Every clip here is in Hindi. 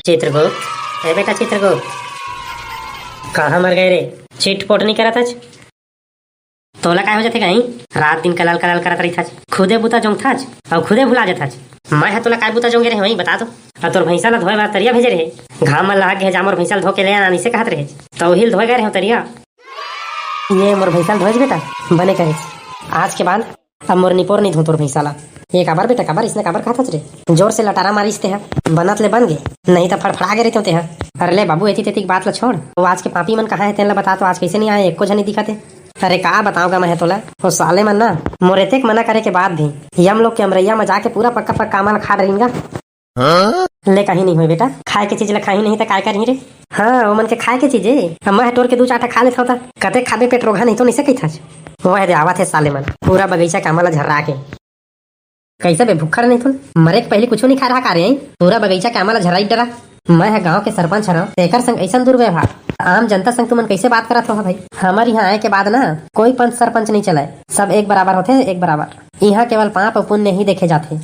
चित्रगुप्त, ए बेटा चित्रगुप्त, कहाँ मर गए रे? चिटपोट नहीं करा था? तोला काय हो जाते कहीं? रात दिन कलल कलल करत रही था, खुदे बुता जोंग था और खुदे भुला जाता। मैं है तोला काय बुता जोंगे रे वही बता दो। और तोर भैंसा ला धोए बार तरिया भेजे रहे, घाम में लाग गए जामोर भैंसा धो के ले आना से कहत रहे, तो हिल धोए गए रहे तरिया। ये मोर भैंसा धोए बेटा बने कहे आज के बाद अब मोर निपोर नहीं धो तोर भैंसा ला। ये काबर बेटा काबर इसने काबर कहत रे? जोर से लटारा मारिस ते है बनत ले बन गए, नहीं तो फड़फड़ा गए रहते है। अरे ले बाबू एती तेती बात ला छोड़, वो आज के पापी मन कहाँ है तेन ला बता। तो आज कैसे नहीं आए? एको झनी दिखते। अरे का बताऊंगा मैं तोला, वो साले मन ना मोरेते मना करे के बाद भी यम लोग के अमरैया में जाके पूरा पक्का पक्का कामल खा रहेंगा। ले कहीं नहीं हुई बेटा, खाए के चीज ला खाई नहीं तो काय करी रे? हाँ वो मन के खाए के चीज है, मैं टोर के दू चाटा खा लेता होता, कते खाबे पेट रोगा नहीं तो नहीं सके था। वो है आवत है साले मन पूरा बगीचा कामला झर्रा के। कैसे बे भूखर नहीं तुम? मरे के पहले कुछ नहीं खा रहा का रे? पूरा बगीचा कामला झर्रा डरा। मैं है गांव के सरपंच हूँ, एकर संग ऐसा दुर्व्यवहार आम जनता संग तुमन कैसे बात करत हो भाई? हमारे यहाँ आए के बाद ना कोई पंच सरपंच नहीं चलाए, सब एक बराबर होते, एक बराबर। यहाँ केवल पाप और पुण्य ही देखे जाते।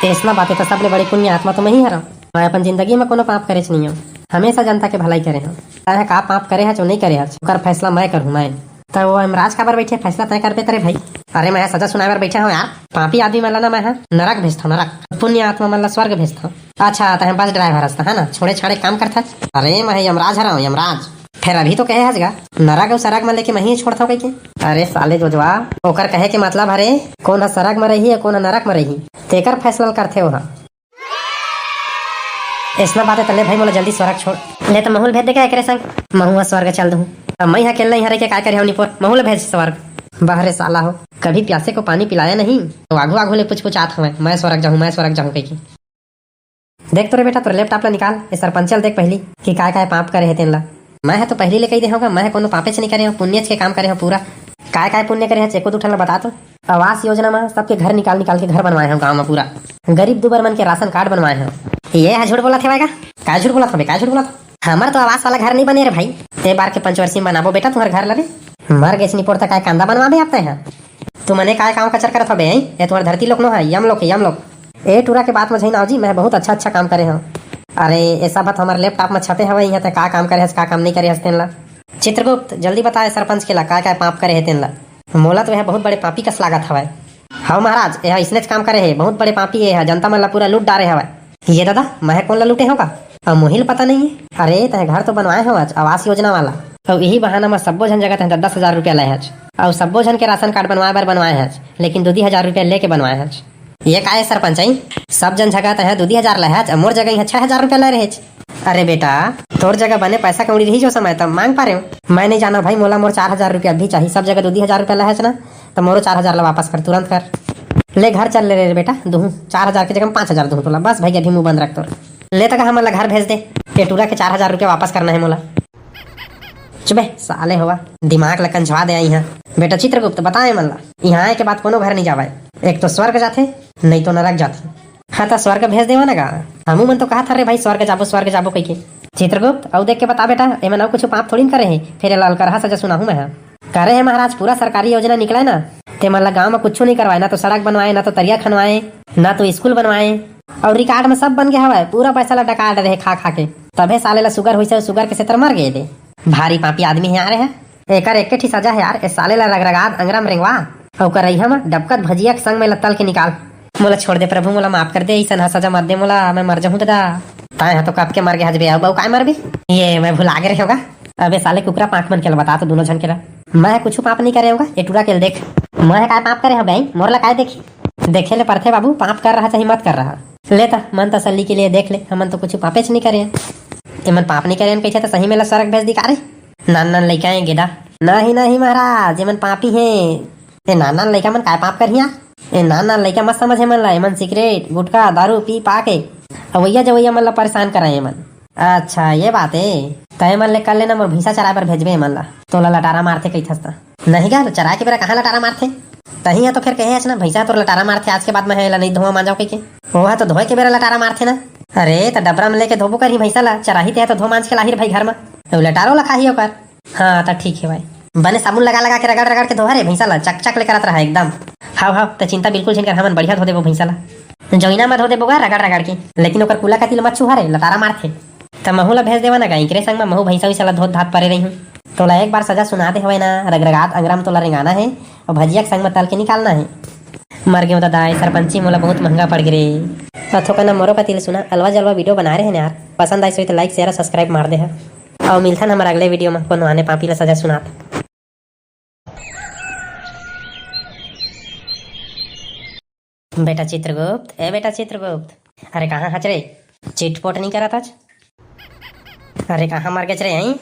ऐसा बातें तो सबले बड़ी पुण्य आत्मा तो मैं ही हरा। मैं अपन जिंदगी में कोनो पाप करे नहीं हूँ, हमेशा जनता के भलाई करे हूँ। का पाप करे है जो नहीं करे है फैसला मैं करूँ। मैं तो वो यमराज काबर बैठे फैसला तय कर पे करे भाई। अरे मैं सजा सुनाए बर बैठा हूँ यार। पापी आदमी मन ला मैं नरक भेजता हूँ, नरक। पुण्य आत्मा मन ला स्वर्ग भेजता हूँ। अच्छा तो बस ड्राइवर हंसता है ना, छोड़े छाड़े काम करता। अरे मैं यमराज हरा हूँ, यमराज। फिर अभी तो कहे हजगा नरक और सरग में लेके मैं ही छोड़ता हूँ कह। अरे साले जो जवाब ओकर कहे के मतलब हरे कौन है सरग में रही है कौन है नरक में रही, तेकर फैसला करते हो। ऐसा बात है तले भाई मोला जल्दी स्वर्ग छोड़ ले, तो महूल भेज दे क्या संग महूआ स्वर्ग चल दूँ। अब मैं अकेला यहाँ रह के क्या करे निपोर, महूल भेज स्वर्ग। बाहरे साला हो, कभी प्यासे को पानी पिलाया नहीं तो आगू आगू ले पूछ आत हूँ मैं स्वर्ग जाऊँ, मैं स्वर्ग जाऊँ कहीं। देख तो रे बेटा तोरे लैपटॉप ला निकाल, ये सरपंचल देख पहली कि काय पाप करे है तेन ला। मैं है तो पहली ले कही दे होगा, मैं कोनो पापेच नहीं करे हूँ, पुण्य के काम करे हूँ पूरा। काय पुण्य करे है चेको दूठन बता। तो आवास योजना में सबके घर निकाल निकाल के घर बनवाए हैं गाँव में, पूरा गरीब दुबर मन के राशन कार्ड बनवाए हैं। ये है झूठ बोला थे क्या झूठ बोला था? क्या झूठ बोला था? हमारे तो आवास वाला घर नहीं बने रे भाई। ते बार के पंचवर्षीय बनाबो बेटा तुम्हारे घर लगे मर गए निपोर तक कांदा बनवा भी आते हैं। तू मने काय काम कचर करत हबे? ये तुम्हारे धरती लोग नो है, यम लोग यम लोग। ए टूरा के बात में ना जी मैं बहुत अच्छा काम करे हूँ। अरे ऐसा बात हमारे लैपटॉप में छपे हवे यहाँ का काम करे का काम नहीं करे हस तेन ला। चित्रगुप्त जल्दी बताए सरपंच के ला क्या पाप करे है तेन ला। मोला तो यह बहुत बड़े पापी का स्वागत हवा। हाँ महाराज यह इसने काम करे है, बहुत बड़े पापी है, जनता मन ला पूरा लूट डारे हवा। ये दादा मैं कौन ला लूटे होगा? अब मोहिल पता नहीं है। अरे तह घर तो बनवाए हो आज आवास योजना वाला, तो यही बहाना में सब्बो झन जगह 10,000 रुपया लाए हज और सब्बो झन के राशन कार्ड बनवाए बार बनवाए हज, लेकिन 2,000 रुपया लेके बनवाए हज। ये का है सरपंच आई सब जन जगह तह 2,000 लाए हज, मोर जगह 6,000 रुपया ले रहे। अरे बेटा तोर जगह बने पैसा कौड़ी रही जो समय तब मांग पा रहे हो। मैं नहीं जाना भाई, मोला मोर 4,000 रुपया भी चाहिए। सब जगह 2,000 रुपया लाए ना, तो मोरो 4,000 ला वापस कर, तुरंत कर। ले घर चल ले रे बेटा, दूँ 4,000 की जगह 5,000 दूँ तोला, बस भैया भी मुँह बंद रख। तो ले तक हमारा घर भेज दे, पेटूरा के 4,000 रुपया वापस करना है मोला। चुबे साले हुआ दिमाग ला कंझवा दे यहाँ। बेटा चित्रगुप्त बताए मन ला यहाँ आए के बाद कोनो घर नहीं जावे, एक तो स्वर्ग जाते नहीं तो नरक जाते। हाँ तो स्वर्ग भेज देवा ना गा, हमू मन तो कहा था रे भाई स्वर्ग जाबो कही के। चित्रगुप्त और देख के बता बेटा एमन और कुछ पाप थोड़ी करे है, फिर लाल करहा सजा सुना हूँ मैं। करे है महाराज पूरा सरकारी योजना निकला ना, ते मन ला गाँव में कुछ नहीं करवाए, ना तो सड़क बनवाए, ना तो तरिया खनवाए, ना तो स्कूल बनवाए, और रिकॉर्ड में सब बन गया हवा। पूरा पैसा ला डका रहे खा खा के, तबे साले ला शुगर हुई, शुगर के सेतर मर गए थे। भारी पापी आदमी है यार है, एकर एक ठी सजा है यार। ए साले ला रगरगाद अंगरम रेंगवा और करैहा में डबकत भजिया के संग में लत्तल के निकाल। मोला छोड़ दे प्रभु, मोला माफ कर दे, ऐसा सजा मत दे मोला, मैं मर जाऊँ दादा। ताए तो कब के मर गया हजबे, अब काय मर भी ये मैं भुला गए होगा। अबे साले कुकरा पाँख मन के बता तो दोनों जन के मैं कुछ पाप नहीं करे होगा। ये टूरा के देख मैं काय पाप करे हो भाई, मोर ला काय देखी देखे ले परथे बाबू, पाप कर रहा चाहे मत कर रहा। लेता मन तसल्ली के लिए देख ले, हमन तो कुछ पापेच नहीं करे, एमन पाप नहीं करे कैसे तो सही में स्वर्ग भेज दिखा रे। नान नान लड़का है गेदा, नहीं महाराज एमन पापी है। ये नान नान लड़का मन काय पाप करिया, ये नान नान लड़का मत समझे मन ला, एमन सिगरेट गुटखा दारू पी पाके अवैया जवैया मन ला परेशान कराए मन। अच्छा ये बात है, तय मन ले कर लेना मोर भैंसा चराए पर भेजबे मन ला। तोला लटारा मारते कही थस नहीं गा, चराए के बेरा कहाँ लटारा मारते तही है तो फिर कहे ना भैंसा तो लटारा मारते, आज के बाद में नहीं धोआ मांजाओ कही के, वो है तो धोए के बेरा लटारा मारते ना। अरे तो डबरा में लेके धोबो करी भैंसा ला, चराही है तो धो मांज के लाही भाई घर में, तो लटारो ला खाही होकर। हाँ तो ठीक है भाई, बने साबुन लगा के रगड़ रगड़ के धोहा रे भैंसा ला, चक चक ले करत रहा एकदम। हाँ तो चिंता बिल्कुल छिन कर हमन बढ़िया धो देबो भैंसा ला। जौना में धो दे बोगा रगड़ रगड़ के, लेकिन ओकर कुला का तिल मत छुहारे लतारा मारथे। त महू ला भेज देवा ना गाई करे संग में महू भैंसा वैसा ला धोत धात परे रही हूँ। तोला एक बार सजा सुना दे हवे ना, रगरगात अंगराम तोला रेंगाना है और भजिया के संग में तल के निकालना है। मर गए दादा सरपंची मोला बहुत महंगा पड़ गिरे। अथो का ना मोरो का तिल सुना अलवा जलवा वीडियो बना रहे हैं यार, पसंद आई तो लाइक शेयर सब्सक्राइब मार दे है। और मिलता हमारे अगले वीडियो में कोनो आने पापी ला सजा सुनात। बेटा चित्रगुप्त, ए बेटा चित्रगुप्त, अरे कहाँ हच रे? चिटपोट नहीं करा था? अरे कहाँ मर गए रे? आई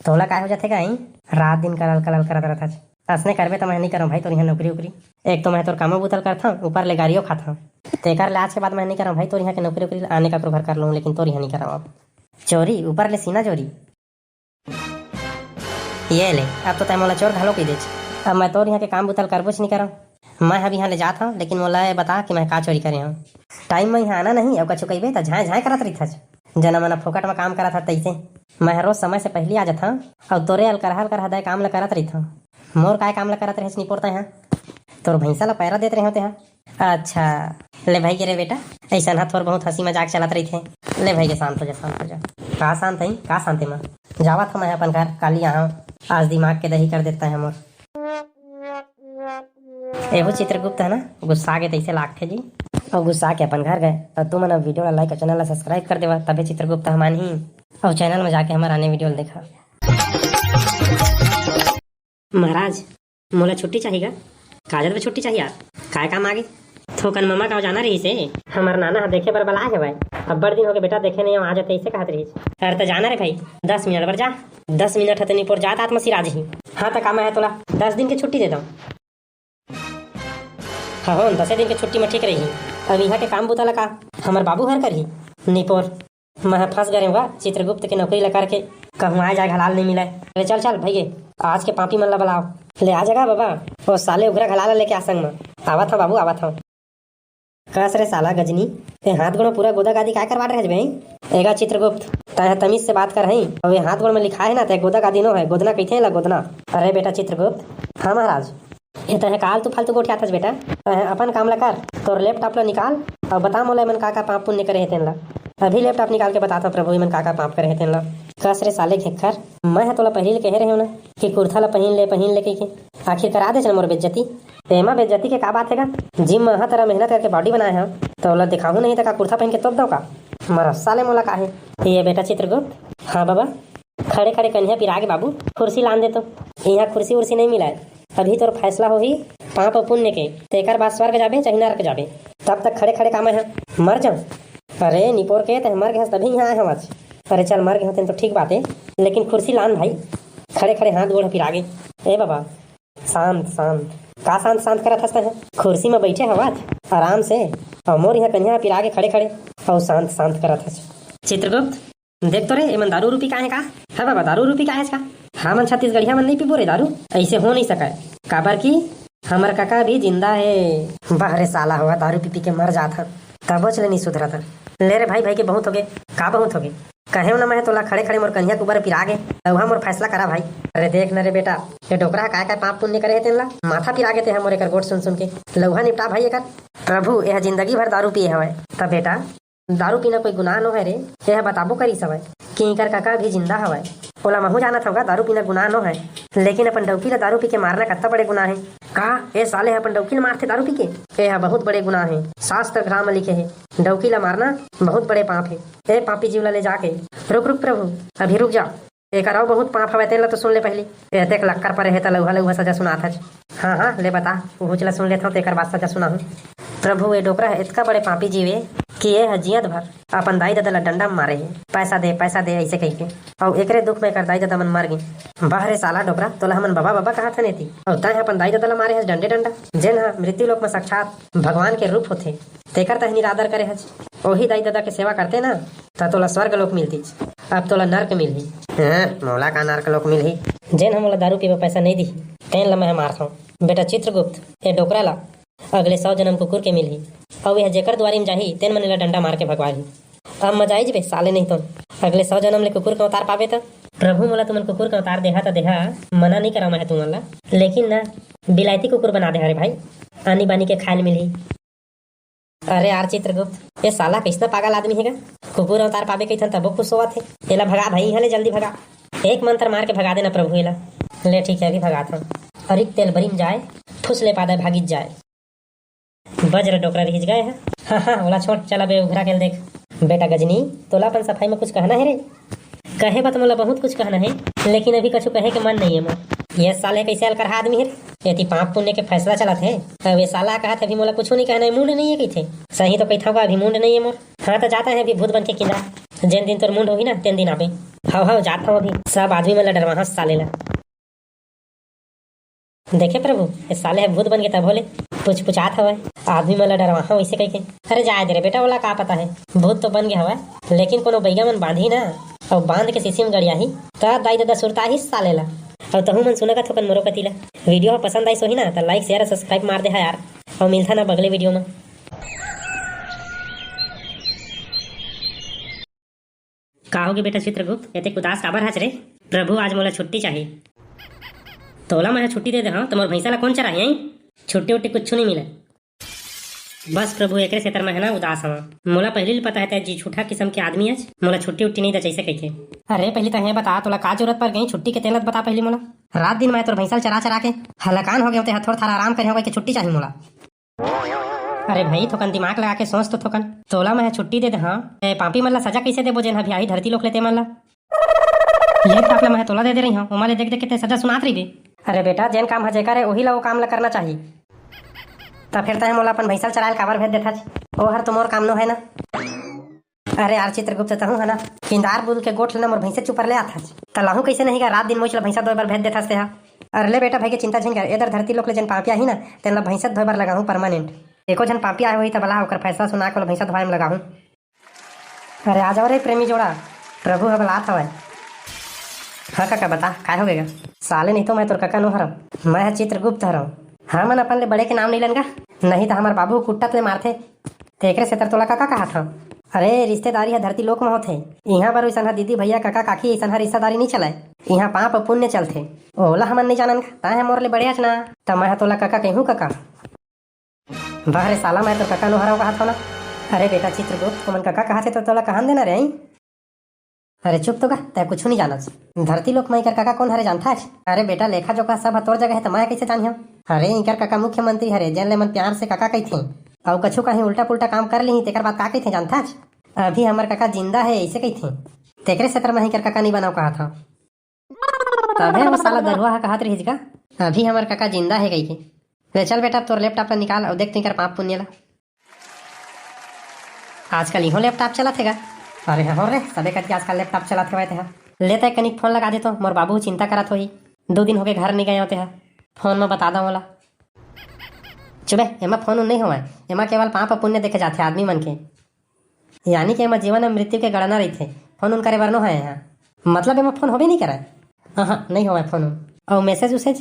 तोला काय हो जाते का? आई रात दिन कलल कलल करत रहता था। असने करबे तो मैं नहीं करूँ भाई, तोर यहाँ नौकरी उकरी। एक तो मैं तोर कामो बुतल करता ऊपर ले गाड़ियों खाता, तेकर ले आज के बाद मैं नहीं करूँ भाई तोर यहाँ के नौकरी उकरी आने का घर कर लूँ, लेकिन तोर यहाँ नहीं कराऊँ। अब चोरी ऊपर ले सीना चोरी, ये ले अब तो तय मोला चोर घालो की दे। अब मैं तोर यहाँ के काम बुतल करबो नहीं करूँ। मैं अभी यहाँ ले जाता हूँ, लेकिन मोला ये बता कि मैं का चोरी करे हूँ। टाइम में यहाँ आना नहीं, अब कछु कही तो झाए झाए करत रही था। जना मना फोकट में काम करा था तैसे मैं रोज समय से पहले आ जाता और तोरे अलकरहल कर हदाय काम ला करत रही था। मोर काय काम ला करत रहे नहीं पड़ता यहाँ, तोर भैंसा ला पैरा देते रहे होते हैं। अच्छा ले भाई के रे बेटा, ऐसा ना थोड़ बहुत हंसी मजाक चलत रही थे। ले भाई के शांत हो जा, शांत हो जा। का शांत है का शांति में जावा था मैं अपन घर काली यहाँ, आज दिमाग के दही कर देता है मोर। एहो चित्रगुप्त है ना, गुस्सा के तैसे लागते जी और गुस्सा के अपन घर गए। और तुम ना वीडियो ला लाइक और चैनल ला सब्सक्राइब कर देवा, तबे चित्रगुप्त हमान ही और चैनल में जाके हमारा आने वीडियो देखा। महाराज मोला छुट्टी चाहिए, काजल में छुट्टी चाहिए। काय काम आगे थोकन मम्मा का जाना रही से हमार नाना देखे पर बला है भाई। अब बड़ दिन हो गए बेटा देखे नहीं, आ जाते ऐसे कहत रही। अरे तो जाना रे भाई 10 मिनट बर जा, 10 मिनट है नहीं पर जात आत्मा सिराज ही। हाँ तो काम है तोला 10 दिन की छुट्टी दे दो। हाँ हो 10 दिन की छुट्टी में ठीक रही। अब यहाँ के काम बुता का हमार बाबू हर कर ही निपोर मैं फंस गए होगा चित्रगुप्त के नौकरी लगा के कहूँ आए जाए घलाल नहीं मिला। अरे चल चल भैया आज के पापी मन ला बुलाओ, ले आ जाएगा बाबा वो साले उगरा घलाला लेके आ संग में। आवा था बाबू आवा था। कस रे साला गजनी ते हाथ गोड़ पूरा गोदा गादी काय करवा रहे भाई? एगा चित्रगुप्त तय तमीज से बात कर रही और ये हाथ गोड़ में लिखा है ना ते गोदा गादी नो है, गोदना कहते हैं गोदना। अरे बेटा चित्रगुप्त, हाँ महाराज ये तय काल तू फालतू गोठिया था बेटा, तय अपन काम ला कर, तोर लैपटॉप ला निकाल और बता मोला मन का पाप पुण्य करे तेन ला। अभी लैपटॉप निकाल के बताता प्रभु मन का पाप करे तेन ला। कस रे साले घेखर, मैं है तोला पहले कह रहे हो ना कि कुर्ता ला पहन ले के आखिर करा दे चल मोर बेइज्जती। तेमा बेइज्जती के का बात है का? जिम में तरह मेहनत करके बॉडी बनाए हैं तो ओला दिखाऊं नहीं था कुर्ता पहन के तोप दो का? मरा साले मोला का है ये बेटा चित्रगुप्त। हाँ बाबा खड़े खड़े कन्या पिरा के बाबू कुर्सी लान दे, तो यहाँ कुर्सी उर्सी नहीं मिला है। अभी तो फैसला हो ही पाप पुण्य के, तेकर बाद स्वर्ग जाबे चाहे नरक जाबे, तब तक खड़े खड़े काम है मर जाऊं। अरे निपोर के तो मर गए तभी यहाँ आए हम आज। अरे चल मर गए होते तो ठीक बात है, लेकिन कुर्सी लान भाई, खड़े खड़े हाथ गोड़ फिर आगे। ए बाबा शांत शांत का शांत शांत करत हंसता है? कुर्सी में बैठे हवा आराम से और मोर यहाँ कन्या फिर आगे खड़े खड़े और शांत शांत करत हंस। चित्रगुप्त देख तो रे एमन दारू रूपी का है का? है बाबा दारू रूपी का है इसका? हाँ मन छत्तीसगढ़िया मन नहीं पीबो रे दारू, ऐसे हो नहीं सका। काबर की हमार काका भी जिंदा है। बाहरे साला हुआ दारू पी पी के मर जाता तब चले नहीं सुधरा था। ले रे भाई भाई के बहुत हो गए का बहुत हो गए कहे ना मैं तोला खड़े खड़े मोर कन्या के ऊपर पिरा गे वहाँ मोर फैसला करा भाई। अरे देख न रे बेटा ये डोकरा काय काय पाप पुण्य करे तेन ला माथा पिरा गे थे मोर एकर गोट सुन सुन के लौहा निपटा भाई एकर। प्रभु यह जिंदगी भर दारू पिए हवे तब बेटा दारू पीना कोई गुनाह नो है रे, यह बताबो करी सवय कि इकर काका भी जिंदा हवय। ओला महू जाना था दारू पीना गुनाह नो है, लेकिन अपन डौकी ला दारू पी के मारना कितना बड़े गुनाह है। का ए साले अपन डौकी ला मारते दारू पी के? यह बहुत बड़े गुनाह है, शास्त्र ग्राम में लिखे है डौकी ला मारना बहुत बड़े पाप है। ए पापी जीव ला ले जाके रुक रुक प्रभु अभी रुक जा, एक और बहुत पाप हवे तेन ला तो सुन ले पहले। देख लक्कर पर है लौहा लौहा सजा सुना था। हाँ हाँ ले बता वो चला सुन लेता हूँ तेकर बाद सजा सुना हूँ। प्रभु ये डोकरा इतना बड़े पापी जीवे कि ये हजियत भर अपन दाई दादा ला डंडा में मारे है, पैसा दे ऐसे कह के और एकरे दुख में कर दाई दादा मन मर गए। बाहरे साला डोकरा तोला हमन बाबा बाबा कहा था नहीं और तय अपन दाई दादा ला मारे है डंडे डंडा, जेन हा मृत्यु लोक में साक्षात भगवान के रूप होते तेकर तह निरादर करे हज। वही दाई दादा के सेवा करते ना तो तोला स्वर्ग लोक मिलती, अब तोला नर्क मिलही। मोला का नर्क लोक मिलही जेन हम दारू पीवा पैसा नहीं दी तेन ला मैं मारता हूँ। बेटा चित्रगुप्त ये डोकरा ला अगले 100 जन्म कुकुर के मिलही और यह जेकर द्वारी में जाही तेन मन ला डंडा मार के भगवाही। अब मजा आई जबे साले नहीं तो अगले 100 जन्म ले कुकुर के अवतार पावे तो प्रभु मोला तुमन कुकुर के अवतार देहा तो देहा मना नहीं करा मैं तुमन ला, लेकिन ना बिलायती कुकुर बना दे हरे भाई, आनी बानी के खायल मिलही। अरे यार चित्रगुप्त, ये साला कैसना पागल आदमी हैगा। कुकुर अवतार पावे कइथन तबो खुश होवत है। एला भगा भाई, हले जल्दी भगा। एक मंत्र मार के भगा देना प्रभु एला। ले ठीक है, अभी भगाता हूँ। अरे तेल बरिम जाए, फुस ले पादा भागित जाए। बज्र डोकरा रिहिज गए है। हाँ हाँ, ओला छोड़, चला बे उघरा के देख। बेटा गजनी, तोला अपन सफाई में कुछ कहना है रे? कहे बत मोला बहुत कुछ कहना है, लेकिन अभी कछु कहे के मन नहीं है मोर। ये साले कैसे अलकर आदमी है रे? यदि पाप पुण्य के फैसला चला थे तब ये साला कहा था अभी मोला कुछ नहीं कहना है, मुंड नहीं है कही थे। सही तो कहता होगा, अभी मुंड नहीं है मोर। हाँ तो जाता है अभी भूत बन के किंदा। जिन दिन तोर मुंड होगी ना तीन दिन आवे। हाँ हाँ जाता हूँ अभी। सब आदमी मतलब डरवा साले ला। देखे प्रभु, ये साले है भूत बन के तब बोले कुछ पुछात हवा आदमी मतलब डरवा वैसे कह के। अरे जाए दे रे बेटा, वाला का पता है भूत तो बन गया हवा, लेकिन कोनो बैगा मन बांधी ना और बांध के शीशी में गड़िया ही तब दाई दादा सुरता ही साले ला। और तहु मन सुनगा थोकन मोरो कतीला। वीडियो पसंद आई सोही ना तो लाइक शेयर सब्सक्राइब मार दे है यार। और मिलता ना बगले वीडियो में। का होगे बेटा चित्रगुप्त, एते उदास काबर हच रे? प्रभु आज मोला छुट्टी चाहिए। तोला मैं छुट्टी दे दे हाँ, तुम्हारे भैंसा ला कौन चराही आई? छुट्टी उट्टी कुछ नहीं मिले। बस प्रभु एक से मैं है ना उदास हवा। मोला पहले ही पता है जी झूठा किस्म के आदमी है, मोला छुट्टी उट्टी नहीं दे जैसे कहते। अरे पहले तो है बता, तोला का जरूरत पड़ गई छुट्टी के? तेलत बता पहले मोला। रात दिन मैं तोर भैंसा चरा चरा के हलकान हो गए होते, थोड़ा थारा आराम करे होगा कि छुट्टी चाहिए मोला। अरे भाई थोकन दिमाग लगा के सोच तो थोकन। तोला मैं छुट्टी दे दे हाँ, पापी मन ला सजा कैसे देबो जेन अभी आई धरती लोक लेते मन ला। लैपटॉप ला मैं तोला दे रही हूँ, उमाले देख देख के सजा सुनात रही बे। अरे बेटा जेन काम हजे करे वही ला वो काम ला करना चाहिए। तब फिर तहे मोला अपन भैंसा चरायल काबर भेज देथा? ओ हर तो मोर काम नो है ना। अरे यार चित्रगुप्त तहु है ना, किंदार बुल के गोठ लेना मोर भैंसे चुपर ले आता तलाहू कैसे नहीं का रात दिन मोच ला भैंसा दो बार भेज देथा से। अरे ले बेटा भाई के चिंता झिन कर, इधर धरती लोक ले जन पापिया ही ना तेन ला भैंसा धोए बार लगाहूं परमानेंट। एको जन पापिया हुई तब बला ओकर फैसला सुना के भैंसा धोए में लगाहूं। अरे आ जाओ रे प्रेमी जोड़ा, प्रभु ह बलात हवे। हाँ काका बता काय हो गएगा? साले नहीं तो मैं तोर काका नो हरम, मैं है चित्रगुप्त हरम। हाँ मन अपन ले बड़े के नाम नहीं लेनगा, नहीं तो हमार बाबू कुट्टा ले मारते। तेकरे से तोला काका कहा था। अरे रिश्तेदारी है धरती लोक में होते, यहाँ पर ऐसा दीदी भैया काका काकी ऐसा रिश्तेदारी नहीं चलाए। यहाँ पाप पुण्य चलते, ओला हमन नहीं जानन का है मोर ले बड़े ना। तो मैं तोला काका कहूँ काका। बाहरे साला मैं तो काका नो हरम कहा था ना। अरे बेटा चित्रगुप्त तुमन काका कहा थे तो तोला कहां देना रे? अरे चुप तो का, तय कुछ नहीं जानत। धरती लोक में इकर काका कौन हरे जानता है? अरे बेटा लेखा जोखा सब तोर जगह है तो मैं कैसे जानियो? अरे इकर काका मुख्यमंत्री हरे, जेन ले मन प्यार से काका कहथे। और कछु कहीं उल्टा पुल्टा काम कर ली तेकर बाद का कहथे जानता है? अभी हमार काका जिंदा है ऐसे कहथे। तेकरे से तर मैं इकर काका नहीं बनाओ कहा था। तबे वो साला दरुआ कहत रहिस का अभी हमार काका जिंदा है कही के। ले चल बेटा तोर लैपटॉप निकाल और देख इकर पाप पुण्य ला। आजकल इहो लैपटॉप चला थेगा। अरे हो रे सबे कति आजकल लैपटॉप चलाते हुए थे। लेते कनिक फोन लगा दे तो मोर बाबू चिंता करत होही, 2 दिन हो गए घर नहीं गए होते हैं। फोन में बता दो मोला। चुबे एमा फोन नहीं हुआ, एमा केवल पाप पुण्य देखे जाते आदमी मन के, यानी कि एमा जीवन और मृत्यु के गणना रही थे। फोन उन करे बर नो है यहाँ, मतलब एमा फोन होबे नहीं करे। हाँ नहीं हुआ फोन और मैसेज उसेज।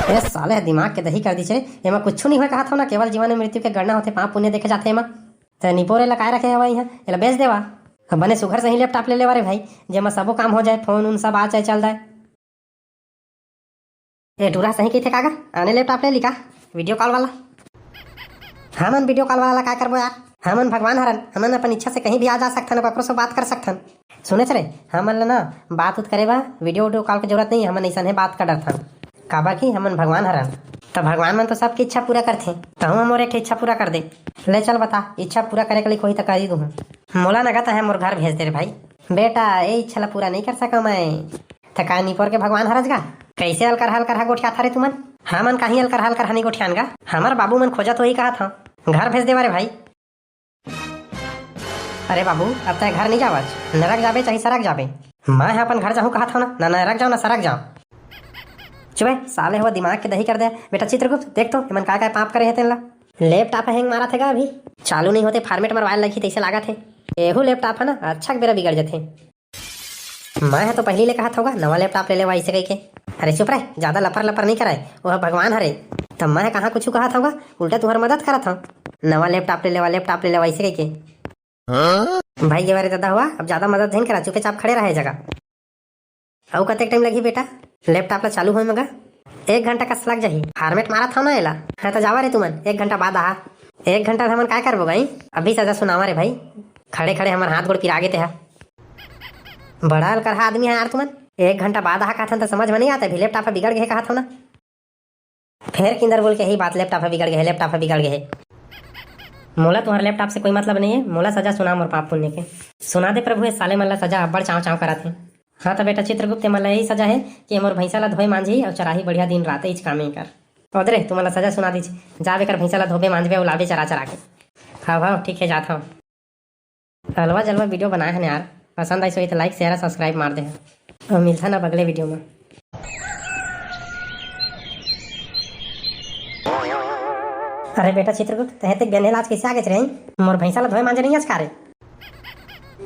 ये साले दिमाग के दही कर दीजिए, एमा कुछ नहीं हुआ कहा था ना, केवल जीवन और मृत्यु के गणना होते पाप पुण्य देखे जाते एमा। तो निपोरे लगाए रखे हवा यहाँ, एला बेच देवा। बने सुघर से ही लैपटॉप ले लेवा रे भाई, जेमा सबो काम हो जाए, फोन उन सब आ जाए चल जाए। ए टूरा सही कहते कागा, आने लैपटॉप ले लिखा वीडियो कॉल वाला। हमन वीडियो कॉल वाला काय करबो यार, हमन भगवान हरन, हमन अपन इच्छा से कहीं भी आ जा सकथन, ककरो से बात कर सकथन। सुने चले हमन ला ना बात उत करे बा वीडियो कॉल की जरूरत नहीं, हमन ऐसा है बात कर डरथन। काबर की हमन भगवान हरन, तो भगवान मन तो सबकी इच्छा पूरा करथे। तो हम मोर एक इच्छा पूरा कर दे। ले चल बता इच्छा पूरा करे के लिए कोई तो कर ही दूँ। मोला नगत है मोर घर भेज दे रे भाई। बेटा ये इच्छा ला पूरा नहीं कर सका मैं, थका निपोर के भगवान हरज गा। कैसे हल कर गोठिया था रे तुमन? हमन कहीं हल कर नहीं गोठियान गा, हमार बाबू मन खोजा तो ही कहा था घर भेज देवा रे भाई। अरे बाबू अब तक घर नहीं जावज, नरक जाबे चाहे सरक जाबे। मैं अपन घर जाऊँ कहा था ना नरक जाओ ना सरक जाओ। चुबे साले हुआ दिमाग के दही कर दे। बेटा चित्रगुप्त देख तो मन का पाप करे है तेला। लैपटॉप हैंग मारा थे अभी चालू नहीं होते, फॉर्मेट मरवाए लगी तैसे लागा थे। एहू लैपटॉप है ना अच्छा बेरा बिगड़ जाते। मैं तो पहले ले कहा था नवा लैपटॉप ले ले ऐसे कह के। अरे चुप रहे, ज्यादा लपर नहीं कराए, वह भगवान हरे। तब मैं कहाँ कुछ कहा था उल्टा तुम्हारी मदद करा था। नवा लैपटॉप ले ले ऐसे कह के। भाई ये बारे दादा हुआ, अब ज्यादा मदद नहीं करा, चुपचाप खड़े रहे जगह। और कते टाइम लगी बेटा लैपटॉप ला चालू होए मगा? 1 घंटा कस लग जाही। फॉर्मेट मारा था ना एला। हाँ तो जावा रे तुमन 1 घंटा बाद आ। 1 घंटा हमन काय करबो भाई? अभी सजा सुनावा रे भाई। खड़े खड़े हमार हाथ गोड़ पिरा गे ते हा। बड़ा हल्का आदमी है यार तुमन। 1 घंटा बाद आहा कहथन तो समझ में नहीं आता। भी लैपटॉप बिगड़ गए कहत हो ना। फिर किंदर बोल के ही बात लैपटॉप बिगड़ गए, लैपटॉप बिगड़ गए। मोला तुम्हारे लैपटॉप से कोई मतलब नहीं है। मोला सजा सुना मोर पाप पुण्य के। सुना दे प्रभु, साले मन ला सजा अब्बड़ चाव चाव करा थे। हाँ तो बेटा चित्रगुप्त मन ला यही सजा है कि मोर भैंसा ला धोए मांझी और चराही बढ़िया दिन रात इच काम ही कर। ओदरे तुम्हारा सजा सुना दीजिए। जा बेकर भैंसा ला धोबे मांझबे और लाबे चरा चरा के। हाँ हाँ ठीक है जाता हूँ। हलवा जलवा वीडियो बनाए हैं यार। पसंद आई सो तो लाइक शेयर सब्सक्राइब मार दे। और मिलता ना अगले वीडियो में। अरे बेटा चित्रगुप्त तहते बेनेल आज कैसे आगे रहे? मोर भैंसा ला धोए मांझे नहीं आज कारे।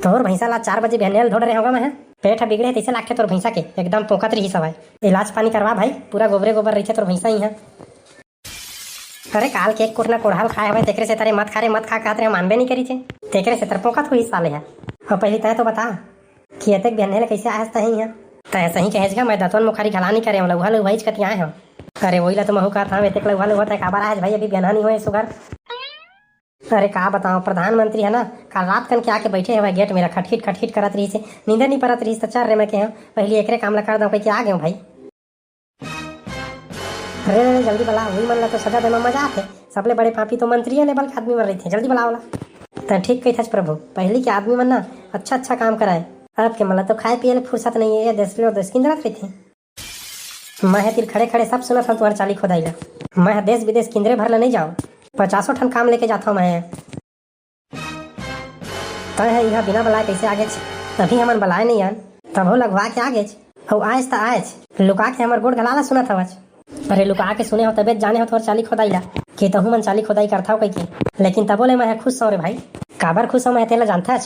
तोर भैंसा ला 4 बजे बेनेल धोड़ रहे होगा मैं। पेट बिगड़े तैसे लागते तोर भैंसा के एकदम पोकत रही सवाई। इलाज पानी करवा भाई, पूरा गोबरे गोबर रही तोर भैंसा ही है। अरे काल केक कोटना कोढ़ाल खाए हुए तेकरे से तारे मत खा कहते मानबे नहीं करी थे। तेकरे से तर पोकत हुई साले है। और पहले तय तो बता कि एतक बेनेल कैसे आयस तही है? तय सही कहेगा मैं दतवन मुखारी घला नहीं करे लउहा लउ वहीच कतिया है। अरे वही ला तो महू कहता हूँ एतक लउहा लउ होता है काबर आज भाई अभी बेना नहीं हुए सुगर। अरे का बताओ प्रधानमंत्री है ना, कल रात कन के आके बैठे हुए गेट मेरा खटखिट करत रही से। नींद नहीं परत रही तो चल रे मैं के पहले एकरे काम ला कर दो कि आ गए भाई। अरे जल्दी बुला, वही मन ला तो सजा दे में मजा आते। सबले बड़े पापी तो मंत्री लेवल के आदमी मर रही थे। जल्दी बुलाओ ला। तो ठीक कही थच प्रभु, पहले के आदमी मन ना अच्छा काम कराए। अब के मतलब तो खाए पिए फुर्सत नहीं है। देश किंदरत रही थी। मैं तीर खड़े खड़े सब सुना था तुम्हारे चाली खोदाई ला। मैं देश विदेश किंदरे भर ला नहीं जाओ, 50 ठन काम लेके जाता हूँ मैं। तय है यहाँ बिना बुलाए कैसे आगे? अभी हमन बुलाए नहीं आन तब हो लगवा के आगे। हो आज तो आज लुका के हमार गोड़ गलाला सुना था। अरे लुका के सुने हो तबियत जाने हो तो चाली खोदाई ला कि तहु मन चाली खोदाई करता हो कहीं के। लेकिन तब बोले मैं खुश हूँ रे भाई। काबर खुश हूँ मैं तेला जानता है?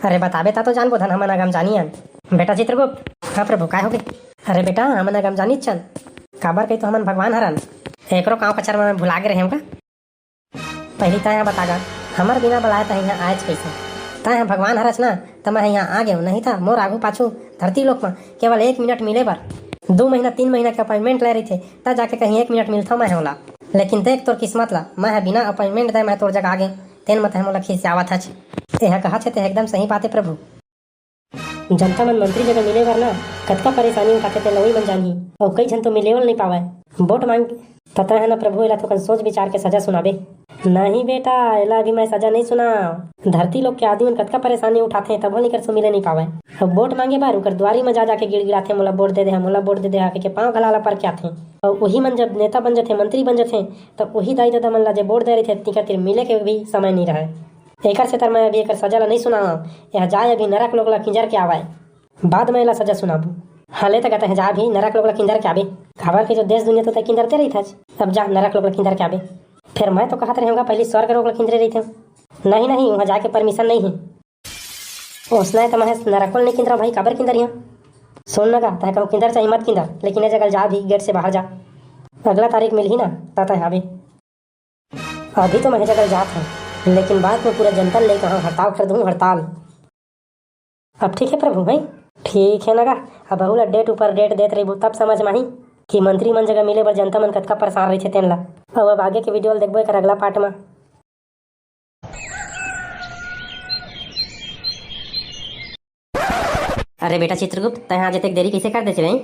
अरे बताबे ता तो जान बोधन हमन अगम जानियन। बेटा चित्रगुप्त। हाँ प्रभु काय हो गए? अरे बेटा हमन अगम जानी चल काबर कही तो हमन भगवान हरन एकरो गाँव कचर में भुला के रहे होगा। पहली तय बतागा हमार बिना बुलाए तो यहाँ आज कैसे? तय भगवान हरच ना तो मैं यहाँ आ गया नहीं था। मोर आगू पाछू धरती लोक में केवल 1 मिनट मिले बर 2 महीना 3 महीना के अपॉइंटमेंट ले रही थे तब जाके कहीं 1 मिनट मिलता मैं होला। लेकिन देख तोर किस्मत ला मैं बिना अपॉइंटमेंट दे मैं तोर जगह आ गए। तेन मत मोला खिसियावत हच। यह कहा थे एकदम सही बात है प्रभु। जनता मन मंत्री जगह मिले बर ना कतका परेशानी उठाते थे लवई मन जानी और कई जन तो मिलेवल नहीं पावे। वोट मांग तथा है ना प्रभु एला तो सोच विचार के सजा सुनाबे। नहीं बेटा एला अभी मैं सजा नहीं सुना। धरती लोग के आदमी कतका परेशानी उठाते तब नहीं कर सो मिले नहीं पावे। अब वोट मांगे बार उकर द्वारी में जा जाके गिड़गिड़ाते मोला वोट दे दे मोला वोट दे दे आके पाँव गलाला पर क्या थे। और वही मन जब नेता बन जाते मंत्री बन जाते तब वही दाई दादा मन ला जब वोट दे रहे थे तिकर तिर मिले के भी समय नहीं रहे। एक से तर मैं अभी एक सजा ला नहीं सुना। यह जाए अभी नरक लोग ला खिंजर के आवाए बाद में ला सजा सुनाबू। हाले तक कहते जा भी नरक लोग ला किंदर के आबे। खबर की जो देश दुनिया तो किंदरते रही था। अब जा नरक लोग ला किंदर के आबे। फिर मैं तो कहते रहूँगा पहले स्वर्ग लोग ला किंदरे रही थे। नहीं वहाँ जाके परमिशन नहीं है। उसने तो मैं नरकोल नहीं किंदरा भाई काबर किंदर यहाँ सुन लगा तय कहूँ किंदर चाहिए मत किंदर। लेकिन ये जगह जा भी गेट से बाहर जा। अगला तारीख मिल ही ना तय अभी तो मैं जगह जात है लेकिन बाद में पूरा जनता ले कहाँ हड़ताल कर दूँ हड़ताल। अब ठीक है प्रभु भाई ठीक है लगा। अब बहुला डेट ऊपर डेट देते रही तब समझ में आई कि मंत्री मन जगह मिले बर जनता मन कतका परेशान रही थे तेन ला। अब आगे के वीडियो देखबो कर अगला पार्ट में। अरे बेटा चित्रगुप्त तय आज तक देरी कैसे कर देते रही?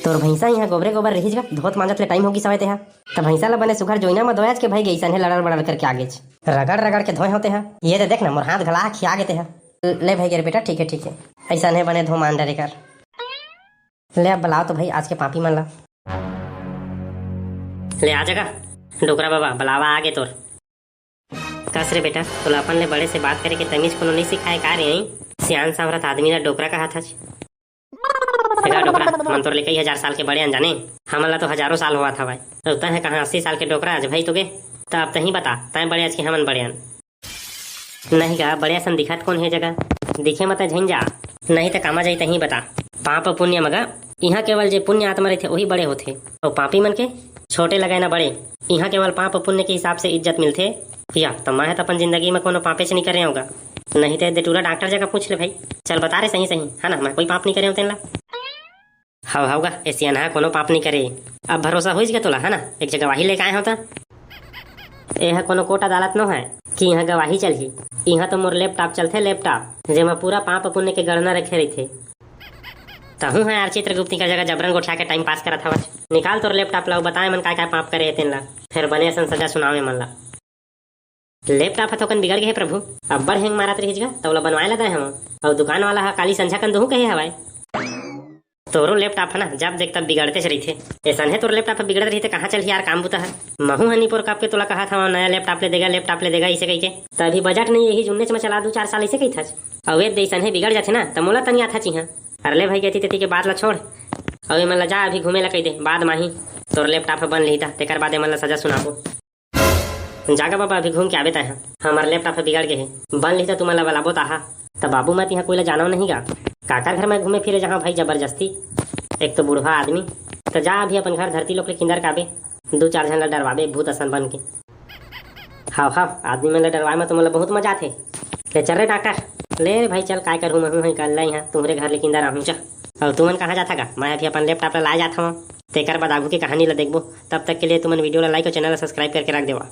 तोर भैंसा यहाँ गोबरे गोबर रही जगह धोत मांजत ले टाइम होगी सवे तेहा तब भैंसा ला बने सुघर जोइना में धोयाज के भाई गई सन है लड़ड़ बड़ड़ करके आगे रगड़ रगड़ के धोए होते हैं। ये तो देख ना मोर हाथ गला खिया गए थे। ले भाई गे बेटा ठीक है ऐसा नहीं बने धो मान डरे कर। ले अब बुलाओ तो भाई आज के पापी मन ला। ले आ जगा डोकरा बाबा बुलावा आगे तोर। कस रे बेटा तोला अपन ले बड़े से बात करे के तमीज कोनो नहीं सिखाए का रे? सियान सावरत आदमी ला डोकरा कहा था। डोकरा मन तोर ले कई 1000 साल के बड़े अनजाने हमन ला तो हजारों साल हुआ था भाई। तो तय है कहाँ 80 साल के डोकरा आज भाई तुगे तो अब तही बता तय बड़े आज के हमन बड़े अन नहीं का बड़े सन दिखत कौन है जगह दिखे मत झन जा नहीं तो कामा जाई तही बता। पाप पुण्य मगा यहाँ केवल जे पुण्य आत्मा रहते वही बड़े होते और पापी मन के छोटे लगाए ना बड़े। यहाँ केवल पाप पुण्य के हिसाब से इज्जत मिलते या तो मैं तो अपन जिंदगी में कोनो पापे से नहीं करे होगा। नहीं तो देटूरा डॉक्टर जगह पूछ ले भाई चल बता रहे सही है ना मैं कोई पाप नहीं करे हो तेन ला। होगा ऐसी ना कोनो पाप नहीं करे। अब भरोसा हो गया तोला है ना एक जगह वही लेके आए होता। यह कोनो कोर्ट अदालत न है कि यहाँ गवाही चलही। यहाँ तो मोर लैपटॉप चलथे, लैपटॉप जेमा पूरा पाप पुण्य के गणना रखे रहथे। तहु है यार चित्रगुप्त का जगह जबरन गोठा के टाइम पास करत हवस। निकाल तोर लैपटॉप ला, बताए मन काय काय पाप करे हे तेन ला, फिर बने असन सजा सुनावे मन ला। लैपटॉप हथोकन बिगड़ गए प्रभु, अब बड़ हैंग मारत रहिस गा, तौला बनवाए ला दे हम। और दुकान वाला हा काली संझा कन दोहू कहे हवाय तोरो लैपटॉप है ना, जब देख तब बिगड़ते रहिथे। ऐसा है तोर लैपटॉप बिगड़त रहिथे, कहाँ चल यार काम बुता है। महू हनीपुर कब के तोला कहा था नया लैपटॉप ले देगा, लैपटॉप ले देगा इसे कही के। तभी बजट नहीं यही जुन्ने में चला 2-4 साल इसे कही था। और एक देसन है बिगड़ जाते ना तो मोला तनी आता चाहिए। अरे भाई कहती तेती के बात ला छोड़, और मन ला जा अभी घूमे ला कही दे, बाद माही तोर लैपटॉप बन ली था, तेकर बाद मन ला सजा सुनाबो। जागा बाबा अभी घूम के आवे ता हमार लैपटॉप बिगड़ गए है, बन ली था तुम ला बलाबो ता तब बाबू मत यहाँ कोई ला जाना नहीं गा। काका घर में घूमे फिरे जहाँ भाई जबरदस्ती, एक तो बूढ़ा आदमी, तो जा अभी अपन घर धरती लोग के किंदर काबे 2-4 जन ला डरवाबे भूत असन बन के। हाँ हाँ आदमी में ला डरवाए में तो मतलब बहुत मजा आते। ले चल रे डॉक्टर, ले रे भाई चल, काय करूँ मैं हूँ कल यहाँ तुम्हारे घर ले किंदर आहूँ चा। और तुमन कहाँ जाता गा, मैं अभी अपन लैपटॉप ला जाता हूँ। तेकर बाद आगू की कहानी ला देखबो, तब तक के लिए तुमन वीडियो ला लाइक और चैनल ला सब्सक्राइब करके रख देवा।